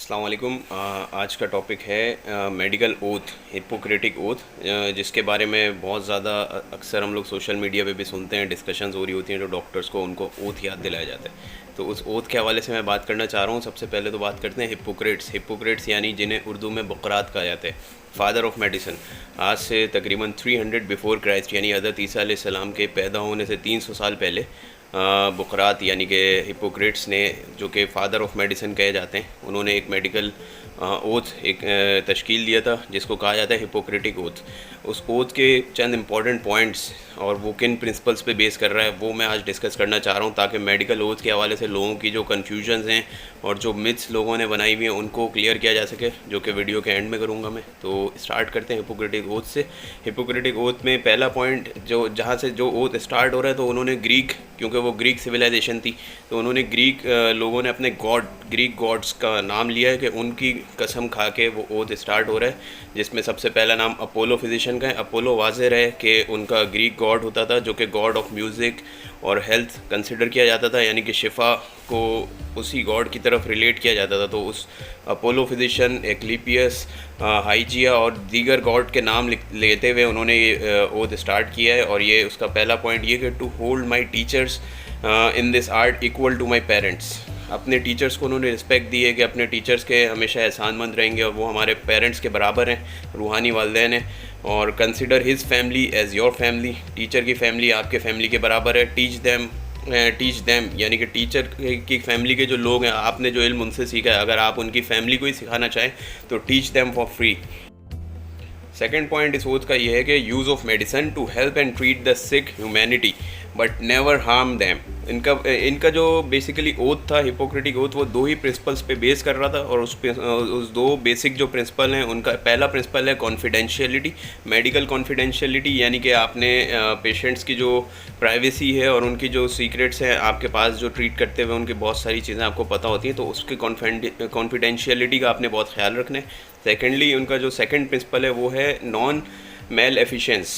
अस्सलाम वालेकुम। आज का टॉपिक है मेडिकल ओथ, हिप्पोक्रेटिक ओथ, जिसके बारे में बहुत ज़्यादा अक्सर हम लोग सोशल मीडिया पे भी सुनते हैं, डिस्कशंस हो रही होती हैं, जो डॉक्टर्स को उनको ओथ याद दिलाया जाता है। तो उस ओथ के हवाले से मैं बात करना चाह रहा हूँ। सबसे पहले तो बात करते हैं हिप्पोक्रेट्स यानी जिन्हें उर्दू में बुकरात कहा जाता है, फादर ऑफ मेडिसिन। आज से तकरीबन 300 बिफोर क्राइस्ट यानी हज़रत ईसा अलैहिस्सलाम के पैदा होने से 300 साल पहले बुकरात यानी कि हिप्पोक्रेट्स ने, जो कि फ़ादर ऑफ मेडिसिन कहे जाते हैं, उन्होंने एक मेडिकल ओथ तश्कील दिया था जिसको कहा जाता है हिप्पोक्रेटिक ओथ। उस ओथ के चंद इंपॉर्टेंट पॉइंट्स और वो किन प्रिंसिपल्स पे बेस कर रहा है वो मैं आज डिस्कस करना चाह रहा हूँ, ताकि मेडिकल ओथ के हवाले से लोगों की जो कन्फ्यूजन्स हैं और जो मिथ्स लोगों ने बनाई हुई हैं उनको क्लियर किया जा सके, जो कि वीडियो के एंड में करूँगा मैं। तो स्टार्ट करते हैं हिप्पोक्रेटिक ओथ से। हिप्पोक्रेटिक ओथ में पहला पॉइंट जो जहाँ से जो ओथ स्टार्ट हो रहा है, तो उन्होंने ग्रीक, क्योंकि वो ग्रीक सिविलाइजेशन थी, तो उन्होंने लोगों ने अपने ग्रीक गॉड्स का नाम लिया है कि उनकी कसम खा के वो ओथ स्टार्ट हो रहा है, जिसमें सबसे पहला नाम अपोलो फिजिशियन का है। अपोलो वाज़ेह है कि उनका ग्रीक गॉड होता था, जो कि गॉड ऑफ म्यूज़िक और हेल्थ कंसिडर किया जाता था, यानी कि शिफा को उसी गॉड की तरफ रिलेट किया जाता था। तो उस अपोलो फिजिशियन, एक्लिपियस, हाइजिया और दीगर गॉड के नाम लेते हुए उन्होंने ये ओथ स्टार्ट किया है। और ये उसका पहला पॉइंट ये कि to hold my teachers in this art equal to my parents. अपने टीचर्स को उन्होंने रिस्पेक्ट दी है कि अपने टीचर्स के हमेशा एहसानमंद रहेंगे और वो हमारे पेरेंट्स के बराबर हैं, रूहानी वालिदैन हैं। और consider his family as your family, teacher की फैमिली आपके फैमिली के बराबर है। टीच दैम यानी कि टीचर की फैमिली के जो लोग हैं, आपने जो इल्म उनसे सीखा है, अगर आप उनकी फैमिली को ही सिखाना चाहें तो teach them for free. Second point इस ओथ का ये है कि use of medicine to help and treat the sick humanity but never harm them. इनका जो बेसिकली ओथ था, हिप्पोक्रेटिक ओथ, वो दो ही प्रिंसिपल्स पे बेस कर रहा था। और उस दो बेसिक जो प्रिंसिपल हैं, उनका पहला प्रिंसिपल है कॉन्फिडेंशियलिटी, मेडिकल कॉन्फिडेंशियलिटी, यानी कि आपने पेशेंट्स की जो प्राइवेसी है और उनकी जो सीक्रेट्स हैं आपके पास, जो ट्रीट करते हुए उनकी बहुत सारी चीज़ें आपको पता होती हैं, तो उसकी कॉन्फिडेंशियलिटी का आपने बहुत ख्याल रखना है। सेकेंडली उनका जो सेकेंड प्रिंसिपल है वो है non maleficence.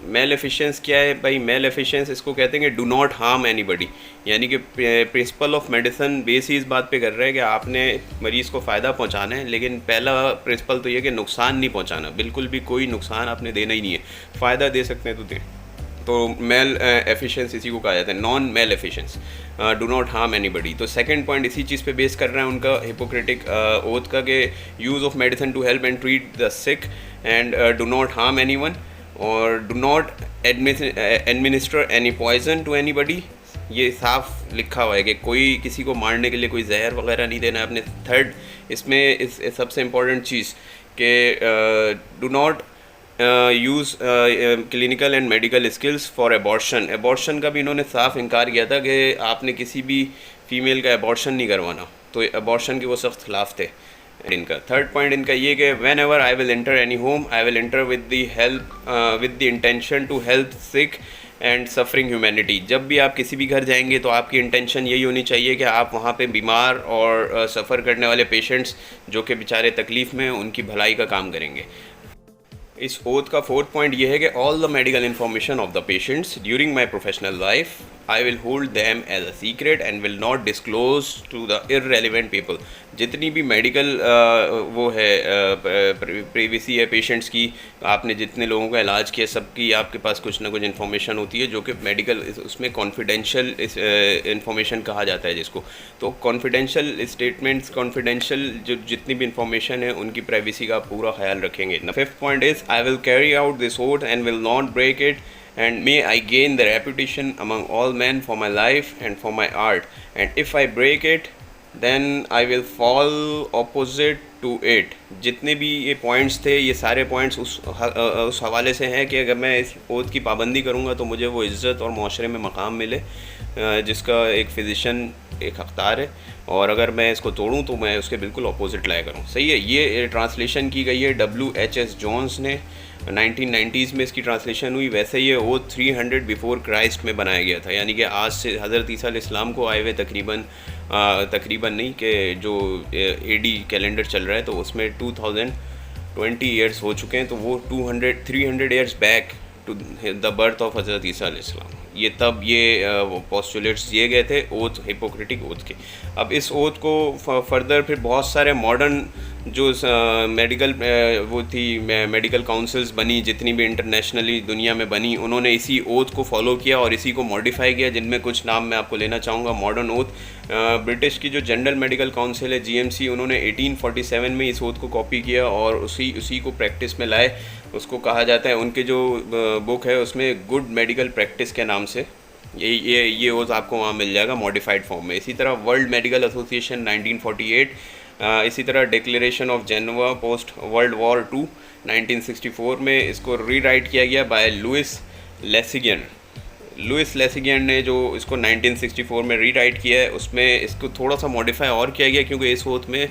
Maleficence क्या है भाई? मेल एफिशिएंस इसको कहते हैं कि डू नॉट हार्म एनीबडी, यानी कि प्रिंसिपल ऑफ मेडिसिन बेस ही इस बात पे कर रहा है कि आपने मरीज़ को फ़ायदा पहुंचाना है, लेकिन पहला प्रिंसिपल तो ये कि नुकसान नहीं पहुंचाना, बिल्कुल भी कोई नुकसान आपने देना ही नहीं है। फ़ायदा दे सकते हैं तो दें। तो मेल एफिशिएंस इसी को कहा जाता है, non maleficence, do not harm anybody. तो सेकंड पॉइंट इसी चीज़ पे बेस कर रहा है उनका हिप्पोक्रेटिक ओथ का, कि use of medicine to help and treat the sick and do not harm anyone और do not administer any poison to anybody. ये साफ लिखा हुआ है कि कोई किसी को मारने के लिए कोई जहर वगैरह नहीं देना है अपने। थर्ड इसमें इस सबसे इम्पोर्टेंट चीज़ कि do not use clinical and medical skills for abortion. Abortion का भी इन्होंने साफ इनकार किया था कि आपने किसी भी फीमेल का एबॉर्शन नहीं करवाना, तो एबॉर्शन के वो सख्त खिलाफ थे इनका। थर्ड पॉइंट इनका ये कि whenever I will enter any home I will enter with the intention to help sick and suffering humanity. जब भी आप किसी भी घर जाएंगे तो आपकी इंटेंशन यही होनी चाहिए कि आप वहाँ पे बीमार और सफ़र करने वाले पेशेंट्स जो कि बेचारे तकलीफ़ में, उनकी भलाई का काम करेंगे। इस ओथ का फोर्थ पॉइंट ये है कि all the medical information of the patients during my professional life I will hold them as a secret and will not disclose to the irrelevant people. जितनी भी मेडिकल वो है प्रिवेसी है patients की, आपने जितने लोगों का इलाज किया, सबकी आपके पास कुछ ना कुछ इन्फॉर्मेशन होती है जो कि मेडिकल, उसमें कॉन्फिडेंशियल इन्फॉर्मेशन कहा जाता है जिसको। तो कॉन्फिडेंशियल स्टेटमेंट्स, कॉन्फिडेंशियल जो जितनी भी इन्फॉर्मेशन है उनकी प्राइवेसी का पूरा ख्याल रखेंगे। Fifth point is I will carry out this oath and will not break it, and may I gain the reputation among all men for my life and for my art, and if I break it then I will fall opposite to it। जितने भी ये points थे, ये सारे points उस हवाले से हैं कि अगर मैं इस ओथ की पाबंदी करूँगा तो मुझे वो इज़्ज़त और माशरे में मकाम मिले जिसका एक फ़िज़िशन एक हक़दार है, और अगर मैं इसको तोड़ूं तो मैं उसके बिल्कुल अपोजिट लाया करूं। सही है। ये ट्रांसलेशन की गई है WHS जॉन्स ने, 1990s में इसकी ट्रांसलेशन हुई। वैसे ये ओथ 300 बिफोर क्राइस्ट में बनाया गया था, यानी कि आज से हज़रत ईसा अलैहिस्सलाम को आए हुए तकरीबन नहीं कि जो AD कैलेंडर चल रहा है तो उसमें 2020 ईयर्स हो चुके हैं, तो वो 300 years back to the birth of हज़रत ईसा अलैहिस्सलाम। ये तब ये पोस्टुलेट्स दिए गए थे ओथ, हिपोक्रेटिक ओथ के। अब इस ओथ को फर्दर फिर बहुत सारे मॉडर्न जो मेडिकल वो थी मेडिकल काउंसिल्स बनी, जितनी भी इंटरनेशनली दुनिया में बनी, उन्होंने इसी ओथ को फॉलो किया और इसी को मॉडिफाई किया, जिनमें कुछ नाम मैं आपको लेना चाहूँगा। मॉडर्न ओथ, ब्रिटिश की जो जनरल मेडिकल काउंसिल है जीएमसी, उन्होंने 1847 में इस ओथ को कॉपी किया और उसी को प्रैक्टिस में लाए। उसको कहा जाता है, उनके जो बुक है उसमें गुड मेडिकल प्रैक्टिस के नाम से ये ओथ आपको वहाँ मिल जाएगा मॉडिफाइड फॉर्म में। इसी तरह वर्ल्ड मेडिकल एसोसिएशन 1948, इसी तरह declaration of Geneva post world war 2 1964 में इसको रीराइट किया गया बाय लुइस लेसिगियन ने जो इसको 1964 में रीराइट किया है, उसमें इसको थोड़ा सा मॉडिफाई और किया गया, क्योंकि इस ओथ में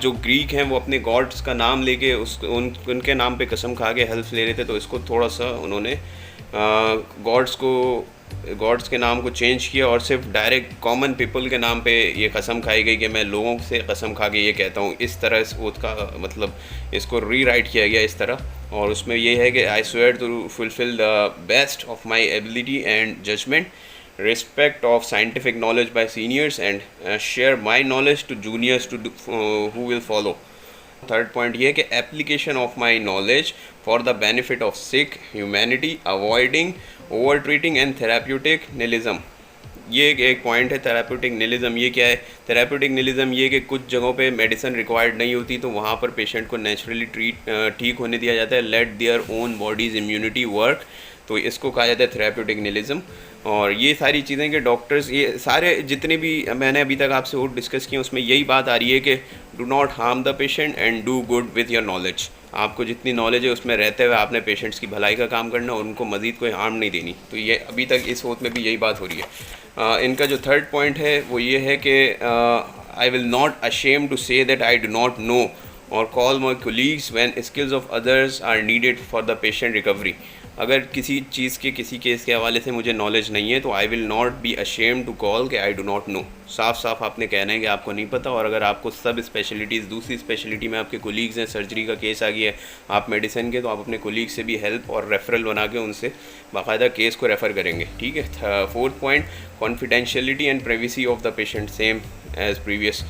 जो ग्रीक हैं वो अपने गॉड्स का नाम लेके उनके नाम पे कसम खा के हेल्प ले रहे थे, तो इसको थोड़ा सा उन्होंने गॉड्स के नाम को चेंज किया और सिर्फ डायरेक्ट कॉमन पीपल के नाम पे ये कसम खाई गई कि मैं लोगों से कसम खा के ये कहता हूँ। इस तरह इस ओथ का मतलब इसको रीराइट किया गया इस तरह, और उसमें ये है कि I swear to fulfil the best of my ability and judgement, respect of scientific knowledge by seniors and share my knowledge to juniors who will follow। Third point ये है कि application of my knowledge for the benefit of sick humanity, avoiding overtreating and therapeutic nihilism. ये एक point है। Therapeutic nihilism ये क्या है? Therapeutic nihilism ये कि कुछ जगहों पे मेडिसिन रिक्वायर्ड नहीं होती, तो वहाँ पर पेशेंट को नेचुरली ठीक होने दिया जाता है, let their own bodies immunity work, तो इसको कहा जाता है थेराप्यूटिक निलिज्म। और ये सारी चीज़ें कि डॉक्टर्स, ये सारे जितने भी मैंने अभी तक आपसे और डिस्कस किए, उसमें यही बात आ रही है कि do not harm the patient and do good with your knowledge. आपको जितनी नॉलेज है उसमें रहते हुए आपने पेशेंट्स की भलाई का काम करना और उनको मज़ीद कोई हार्म नहीं देनी। तो ये अभी तक इस ओथ में भी यही बात हो रही है। इनका जो थर्ड पॉइंट है वो ये है कि I will not ashamed to say that I do not know और call my colleagues when skills of others are needed for the patient recovery. अगर किसी चीज़ के किसी केस के हवाले से मुझे नॉलेज नहीं है तो I will not be ashamed to call कि आई डू नॉट नो। साफ साफ आपने कहना है कि आपको नहीं पता। और अगर आपको सब स्पेशलिटीज़, दूसरी स्पेशलिटी में आपके कोलीग्स हैं, सर्जरी का केस आ गया है आप मेडिसिन के, तो आप अपने कोलीग से भी हेल्प और रेफरल बना के उनसे बाकायदा केस को रेफ़र करेंगे। ठीक है। Fourth point, confidentiality and privacy of the patient, same as previous.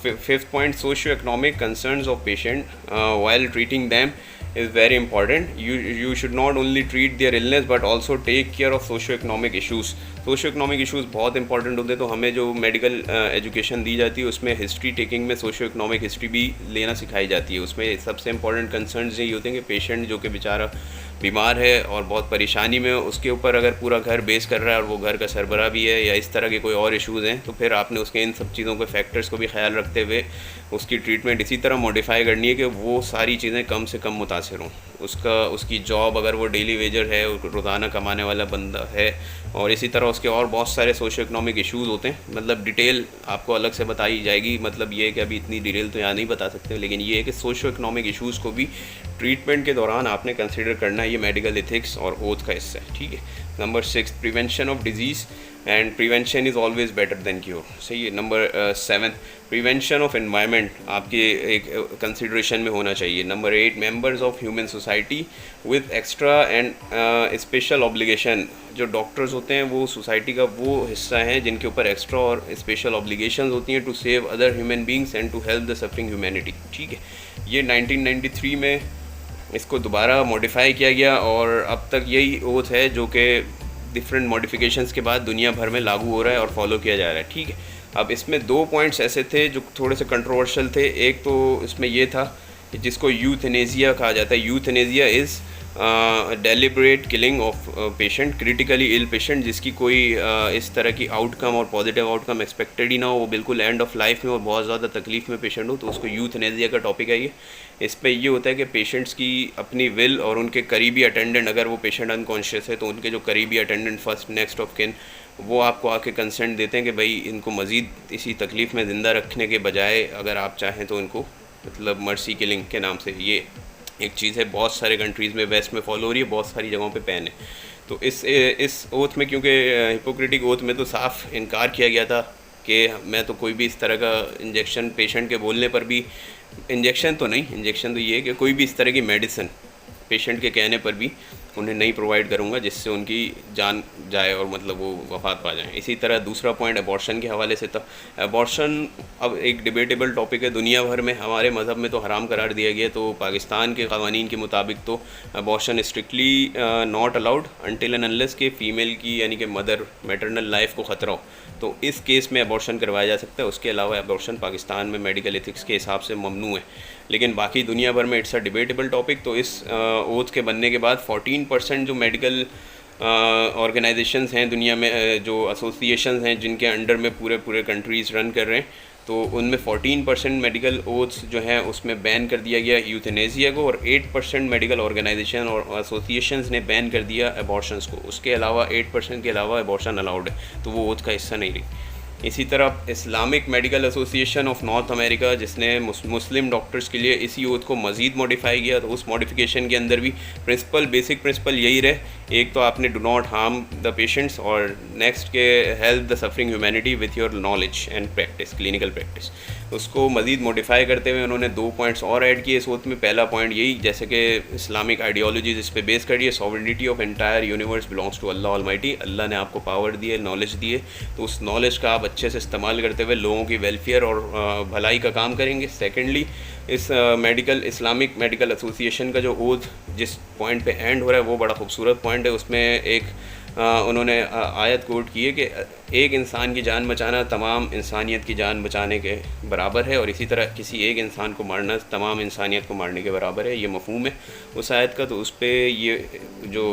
Fifth point, socio economic concerns of patient while treating them is very important। You should not only treat their illness but also take care of socio-economic issues। Socio-economic issues बहुत important होते हैं। तो हमें जो medical education दी जाती है उसमें history taking में सोशो-इकोनॉमिक हिस्ट्री भी लेना सिखाई जाती है। उसमें सबसे इंपॉर्टेंट कंसर्न्स यही होते हैं कि पेशेंट जो कि बेचारा बीमार है और बहुत परेशानी में, उसके ऊपर अगर पूरा घर बेस कर रहा है और वो घर का सरबराह भी है या इस तरह के कोई और इश्यूज़ हैं, तो फिर आपने उसके इन सब चीज़ों के फैक्टर्स को भी ख्याल रखते हुए उसकी ट्रीटमेंट इसी तरह मॉडिफाई करनी है कि वो सारी चीज़ें कम से कम मुतासिर हों। उसकी जॉब, अगर वो डेली वेजर है, रोज़ाना कमाने वाला बंदा है, और इसी तरह उसके और बहुत सारे सोशियो इकोनॉमिक इश्यूज़ होते हैं। मतलब डिटेल आपको अलग से बताई जाएगी। मतलब ये है कि अभी इतनी डिटेल तो यहाँ नहीं बता सकते, लेकिन ये है कि सोशियो इकोनॉमिक इश्यूज़ को भी ट्रीटमेंट के दौरान आपने कंसिडर करना है। ये मेडिकल एथिक्स और ओथ का हिस्सा है। ठीक है। Number 6, prevention of disease and prevention is always better than cure. सही है। नंबर 7, प्रिवेंशन ऑफ एनवायरनमेंट आपके एक कंसिडरेशन में होना चाहिए। Number 8, members of human society with extra and special obligation. जो डॉक्टर्स होते हैं वो सोसाइटी का वो हिस्सा हैं जिनके ऊपर एक्स्ट्रा और स्पेशल ऑब्लिगेशंस होती हैं to save other human beings and to help the suffering humanity. ठीक है। ये 1993 में इसको दोबारा मॉडिफाई किया गया और अब तक यही ओथ है जो कि डिफरेंट मॉडिफिकेशंस के बाद दुनिया भर में लागू हो रहा है और फॉलो किया जा रहा है। ठीक है। अब इसमें 2 पॉइंट्स ऐसे थे जो थोड़े से कंट्रोवर्शियल थे। एक तो इसमें ये था कि जिसको यूथनेसिया कहा जाता है। Euthanasia is deliberate killing of patient, critically ill patient, जिसकी कोई इस तरह की आउटकम और पॉजिटिव आउटकम एक्सपेक्टेड ही ना हो, वो बिल्कुल एंड ऑफ लाइफ में और बहुत ज़्यादा तकलीफ़ में पेशेंट हो, तो उसको यूथनेसिया का टॉपिक है ये। इस पे ये होता है कि पेशेंट्स की अपनी विल और उनके करीबी अटेंडेंट, अगर वो पेशेंट अनकॉन्शियस है तो उनके जो करीबी attendant, first next of kin, वो आपको आके कंसेंट देते हैं कि भाई इनको मज़ीद इसी तकलीफ़ में ज़िंदा रखने के बजाय अगर आप चाहें तो इनको, मतलब मर्सी किलिंग के नाम से, ये एक चीज़ है। बहुत सारे कंट्रीज़ में वेस्ट में फॉलो हो रही है, बहुत सारी जगहों पे बैन है। तो इस ओथ में, क्योंकि हिपोक्रेटिक ओथ में तो साफ इनकार किया गया था कि मैं तो कोई भी इस तरह का इंजेक्शन, पेशेंट के बोलने पर भी, इंजेक्शन तो ये है कि कोई भी इस तरह की मेडिसिन पेशेंट के कहने पर भी उन्हें नहीं प्रोवाइड करूँगा जिससे उनकी जान जाए और मतलब वो वफ़ात पा जाएँ। इसी तरह दूसरा पॉइंट अबॉर्शन के हवाले से था। अबॉर्शन अब एक डिबेटेबल टॉपिक है दुनिया भर में, हमारे मज़हब में तो हराम करार दिया गया, तो पाकिस्तान के क़वानीन के मुताबिक तो abortion strictly not allowed until and unless के फ़ीमेल की यानी कि मदर मैटरनल लाइफ को ख़तरा हो, तो इस केस में अबॉर्शन करवाया जा सकता है। उसके अलावा अबॉर्शन पाकिस्तान में मेडिकल एथिक्स के हिसाब से ममनू है, लेकिन बाकी दुनिया भर में इट्स अ डिबेटेबल टॉपिक। तो इस ओथ के बनने के बाद 14% जो मेडिकल ऑर्गेनाइजेशंस हैं दुनिया में, जो एसोसिएशंस हैं जिनके अंडर में पूरे पूरे कंट्रीज़ रन कर रहे हैं, तो उनमें 14% मेडिकल ओथ्स जो हैं उसमें बैन कर दिया गया यूथेनेसिया को, और 8% मेडिकल ऑर्गेनाइजेशन और एसोसिएशंस ने बैन कर दिया अबॉर्शंस को। उसके अलावा 8% के अलावा अबॉर्शन अलाउड है, तो वो ओथ का हिस्सा नहीं रही। इसी तरह Islamic medical association of north America, जिसने मुस्लिम डॉक्टर्स के लिए इसी ओथ को मज़ीद मॉडिफाई किया, तो उस मॉडिफिकेशन के अंदर भी बेसिक प्रिंसिपल यही रहे, एक तो आपने do not harm the patients, और नेक्स्ट के help the suffering humanity with your knowledge and practice, clinical practice. उसको मज़ीद मॉडिफाई करते हुए उन्होंने 2 पॉइंट्स और ऐड किए इस ओथ में। पहला पॉइंट यही, जैसे कि इस्लामिक आइडियोलॉजीज इस पर बेस करिए, sovereignty of entire universe belongs to Allah almighty. Allah ने आपको पावर दी है, नॉलेज दी है, तो उस नॉलेज का आप अच्छे से इस्तेमाल करते हुए लोगों की वेलफेयर और भलाई का काम करेंगे। सेकेंडली, इस इस्लामिक मेडिकल एसोसिएशन का जो ओथ जिस पॉइंट पे एंड हो रहा है वो बड़ा खूबसूरत पॉइंट है। उसमें एक उन्होंने आयत कोट की है कि एक इंसान की जान बचाना तमाम इंसानियत की जान बचाने के बराबर है, और इसी तरह किसी एक इंसान को मारना तमाम इंसानियत को मारने के बराबर है। ये मफहूम है उस आयत का। तो उस पर ये जो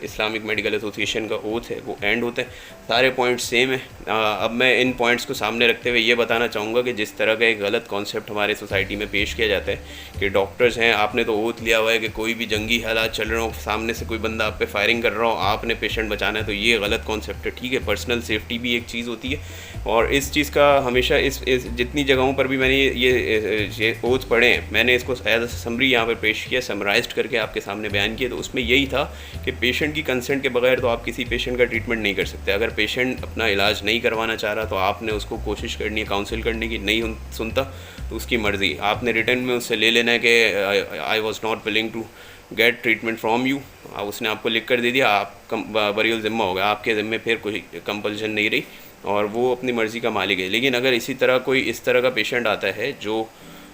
इस्लामिक मेडिकल एसोसिएशन का ओथ है वो एंड होता है। सारे पॉइंट्स सेम है। अब मैं इन पॉइंट्स को सामने रखते हुए ये बताना चाहूँगा कि जिस तरह का एक गलत कॉन्सेप्ट हमारे सोसाइटी में पेश किया जाता है कि डॉक्टर्स हैं, आपने तो ओथ लिया हुआ है कि कोई भी जंगी हालात चल रहे हो, सामने से कोई बंदा आप पे फायरिंग कर रहा हो, आपने पेशेंट बचाना है, तो ये गलत कॉन्सेप्ट है। ठीक है, पर्सनल सेफ्टी भी एक चीज़ होती है, और इस चीज़ का हमेशा इस जितनी जगहों पर भी मैंने ये ओथ पढ़े हैं, मैंने इसको एज अ समरी यहाँ पर पेश किया, समराइज्ड करके आपके सामने बयान किया। तो उसमें यही था कि पेशेंट की कंसेंट के बगैर तो आप किसी पेशेंट का ट्रीटमेंट नहीं कर सकते। अगर पेशेंट अपना इलाज नहीं करवाना चाह रहा तो आपने उसको कोशिश करनी है काउंसिल करने की, नहीं सुनता तो उसकी मर्ज़ी, आपने रिटर्न में उससे ले लेना है कि I was not willing to get treatment from you. उसने आपको लिख कर दे दिया, आप बरियल ज़िम्मा हो गया, आपके ज़िम्मे फिर कोई कंपल्शन नहीं रही और वो अपनी मर्ज़ी का मालिक है। लेकिन अगर इसी तरह कोई इस तरह का पेशेंट आता है जो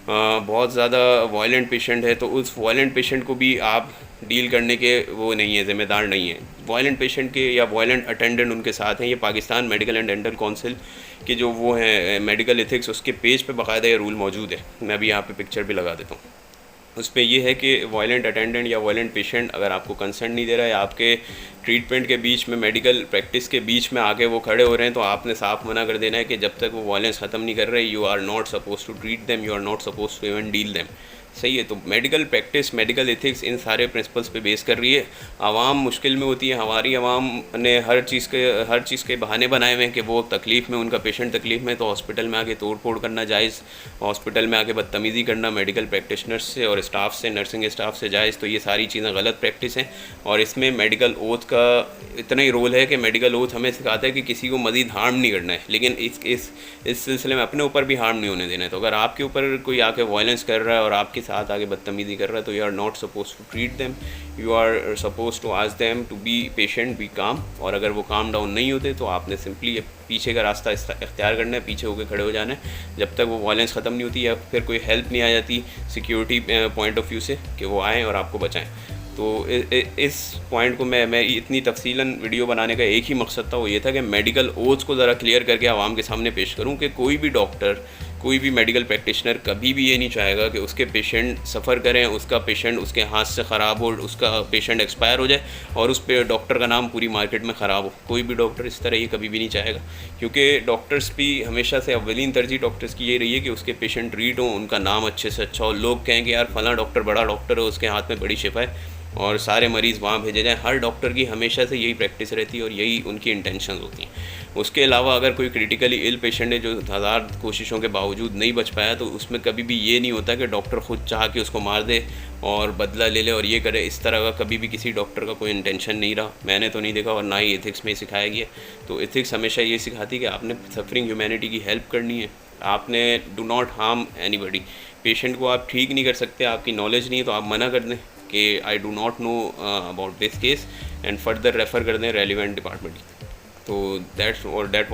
बहुत ज़्यादा वायलेंट पेशेंट है, तो उस वायलेंट पेशेंट को भी आप डील करने के वो नहीं है, ज़िम्मेदार नहीं है। वायलेंट पेशेंट के या वायलेंट अटेंडेंट उनके साथ हैं। ये Pakistan medical and dental council के जो वो हैं मेडिकल एथिक्स, उसके पेज पे बाकायदा ये रूल मौजूद है। मैं अभी यहाँ पे पिक्चर भी लगा देता हूँ। उस पर यह है कि वायलेंट अटेंडेंट या वायलेंट पेशेंट अगर आपको कंसर्न नहीं दे रहा है, आपके ट्रीटमेंट के बीच में, मेडिकल प्रैक्टिस के बीच में आके वो खड़े हो रहे हैं, तो आपने साफ मना कर देना है कि जब तक वो वायलेंस ख़त्म नहीं कर रहे, you are not suppose to treat them, you are not suppose to even deal them. सही है। तो मेडिकल प्रैक्टिस, मेडिकल एथिक्स इन सारे प्रिंसिपल्स पे बेस कर रही है। आवाम मुश्किल में होती है, हमारी आवाम ने हर चीज़ के बहाने बनाए हुए हैं कि वो तकलीफ़ में, उनका पेशेंट तकलीफ़ में, तो हॉस्पिटल में आके तोड़ फोड़ करना जायज़, हॉस्पिटल में आके बदतमीज़ी करना मेडिकल प्रैक्टिशनर्स से और स्टाफ से, नर्सिंग स्टाफ से जायज़। तो ये सारी चीज़ें गलत प्रैक्टिस हैं, और इसमें मेडिकल ओथ का इतना ही रोल है कि मेडिकल ओथ हमें सिखाता है कि किसी को मज़ीद हार्म नहीं करना है, लेकिन इस सिलसिले में अपने ऊपर भी हार्म नहीं होने देना है। तो अगर आपके ऊपर कोई आके वायलेंस कर रहा है और आपके साथ आगे बदतमीज़ी कर रहा है, तो you are not suppose to treat them, you are suppose to ask them to be patient, be calm. और अगर वो काम डाउन नहीं होते तो आपने सिंपली पीछे का रास्ता इख्तियार करना है, पीछे होकर खड़े हो जाना है जब तक वो वायलेंस ख़त्म नहीं होती या फिर कोई हेल्प नहीं आ जाती सिक्योरिटी पॉइंट ऑफ व्यू से कि वो आएँ और आपको बचाएँ। तो इस पॉइंट को मैं इतनी तफसीलन वीडियो बनाने का एक ही मकसद था, वो ये था कि मेडिकल ओथ्स को ज़रा क्लियर करके आवाम के सामने पेश करूं कि कोई भी डॉक्टर, कोई भी मेडिकल प्रैक्टिशनर कभी भी ये नहीं चाहेगा कि उसके पेशेंट सफ़र करें, उसका पेशेंट उसके हाथ से ख़राब हो, उसका पेशेंट एक्सपायर हो जाए और उस पर डॉक्टर का नाम पूरी मार्केट में ख़राब हो। कोई भी डॉक्टर इस तरह ये कभी भी नहीं चाहेगा, क्योंकि डॉक्टर्स भी हमेशा से अव्वलीन तरजीह डॉक्टर्स की ये रही है कि उसके पेशेंट ट्रीट हों, उनका नाम अच्छे से अच्छा हो, लोग कहें कि यार फ़लाँ डॉक्टर बड़ा डॉक्टर हो, उसके हाथ में बड़ी शिफा है और सारे मरीज़ वहाँ भेजे जाएँ। हर डॉक्टर की हमेशा से यही प्रैक्टिस रहती है और यही उनकी इंटेंशंस होती हैं। उसके अलावा अगर कोई क्रिटिकली इल पेशेंट है जो हज़ार कोशिशों के बावजूद नहीं बच पाया, तो उसमें कभी भी ये नहीं होता कि डॉक्टर ख़ुद चाह के उसको मार दे और बदला ले ले और ये करे। इस तरह का कभी भी किसी डॉक्टर का कोई इंटेंशन नहीं रहा, मैंने तो नहीं देखा, और ना ही एथिक्स में सिखाया गया। तो एथिक्स हमेशा ये सिखाती कि आपने सफरिंग ह्यूमैनिटी की हेल्प करनी है, आपने do not harm anybody. Patient को आप ठीक नहीं कर सकते, आपकी नॉलेज नहीं है तो आप मना कर दें, कि I do not know about this case, and further refer कर दें रेलिवेंट डिपार्टमेंट। तो दैट्स और दैट